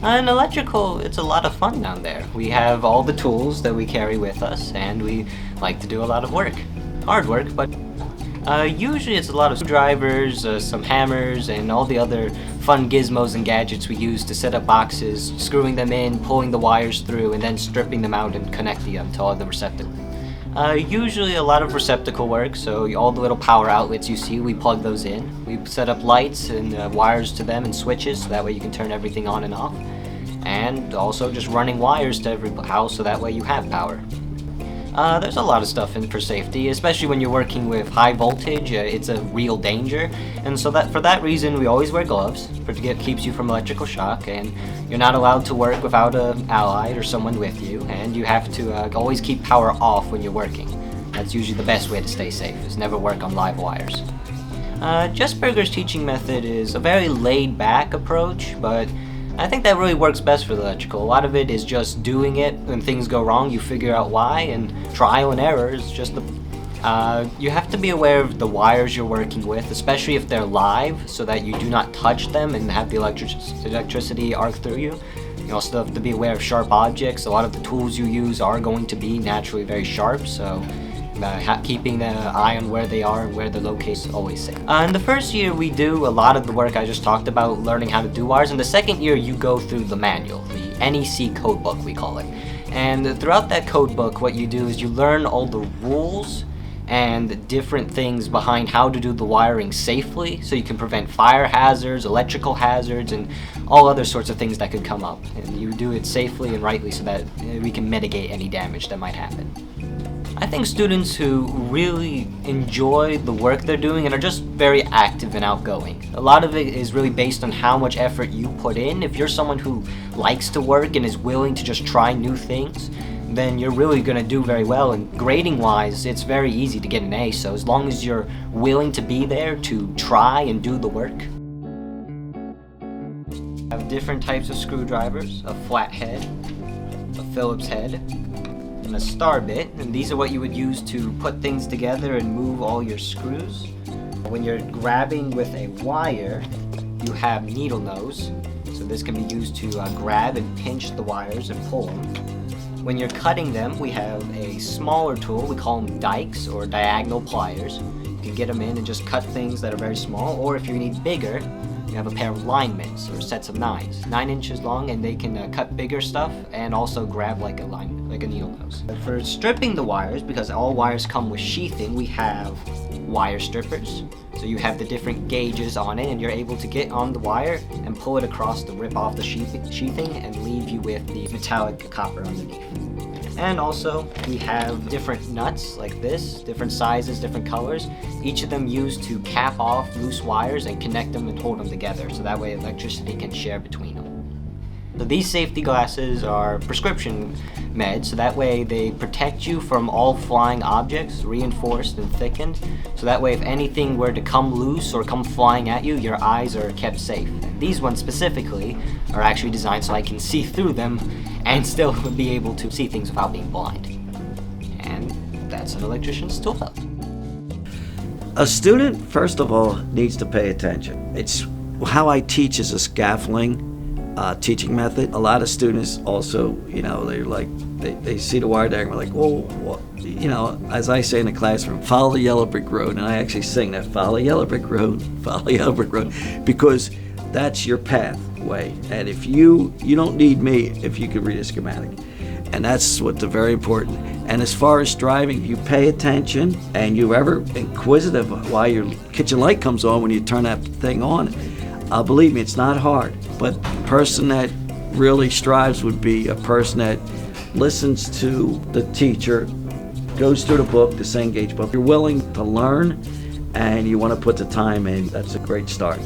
In electrical, it's a lot of fun down there. We have all the tools that we carry with us, and we like to do a lot of work. Hard work, but usually it's a lot of screwdrivers, some hammers, and all the other fun gizmos and gadgets we use to set up boxes, screwing them in, pulling the wires through, and then stripping them out and connecting them to all the receptacles. Usually a lot of receptacle work, so all the little power outlets you see, we plug those in. We set up lights and wires to them and switches, so that way you can turn everything on and off. And also just running wires to every house, so that way you have power. There's a lot of stuff in for safety, especially when you're working with high voltage. It's a real danger, and so that for that reason we always wear gloves. Keeps you from electrical shock, and you're not allowed to work without an allied or someone with you, and you have to always keep power off when you're working. That's usually the best way to stay safe, is never work on live wires. Jesperger's teaching method is a very laid-back approach, but I think that really works best for the electrical. A lot of it is just doing it. When things go wrong, you figure out why, and trial and error is just the... you have to be aware of the wires you're working with, especially if they're live, so that you do not touch them and have the electricity arc through you. You also have to be aware of sharp objects. A lot of the tools you use are going to be naturally very sharp, so keeping the eye on where they are and where they're located is always safe. In the first year, we do a lot of the work I just talked about, learning how to do wires. In the second year, you go through the manual, the NEC code book, we call it. And throughout that code book, what you do is you learn all the rules and different things behind how to do the wiring safely, so you can prevent fire hazards, electrical hazards, and all other sorts of things that could come up. And you do it safely and rightly so that we can mitigate any damage that might happen. I think students who really enjoy the work they're doing and are just very active and outgoing. A lot of it is really based on how much effort you put in. If you're someone who likes to work and is willing to just try new things, then you're really going to do very well. And grading wise, it's very easy to get an A, so as long as you're willing to be there to try and do the work. We have different types of screwdrivers, a flat head, a Phillips head, and a star bit, and these are what you would use to put things together and move all your screws. When you're grabbing with a wire, you have needle nose, so this can be used to grab and pinch the wires and pull them. When you're cutting them, we have a smaller tool, we call them dikes or diagonal pliers. You can get them in and just cut things that are very small, or if you need bigger, you have a pair of linemen's or sets of 9 inches long, and they can cut bigger stuff and also grab like a needle nose. For stripping the wires, because all wires come with sheathing, we have wire strippers. So you have the different gauges on it, and you're able to get on the wire and pull it across to rip off the sheathing and leave you with the metallic copper underneath. And also, we have different nuts like this, different sizes, different colors. Each of them used to cap off loose wires and connect them and hold them together, so that way electricity can share between them. So these safety glasses are prescription meds, so that way they protect you from all flying objects, reinforced and thickened. So that way if anything were to come loose or come flying at you, your eyes are kept safe. And these ones specifically are actually designed so I can see through them and still be able to see things without being blind. And that's an electrician's toolbelt. A student, first of all, needs to pay attention. It's how I teach is a scaffolding teaching method. A lot of students also, they're like, they see the wire diagram, like, well, as I say in the classroom, follow the yellow brick road, and I actually sing that, follow yellow brick road, follow yellow brick road, because that's your pathway. And if you don't need me if you can read a schematic. And that's what's very important. And as far as driving, you pay attention, and you're ever inquisitive why your kitchen light comes on when you turn that thing on. Believe me, it's not hard. But a person that really strives would be a person that listens to the teacher, goes through the book, the Sengage book. You're willing to learn, and you want to put the time in. That's a great start.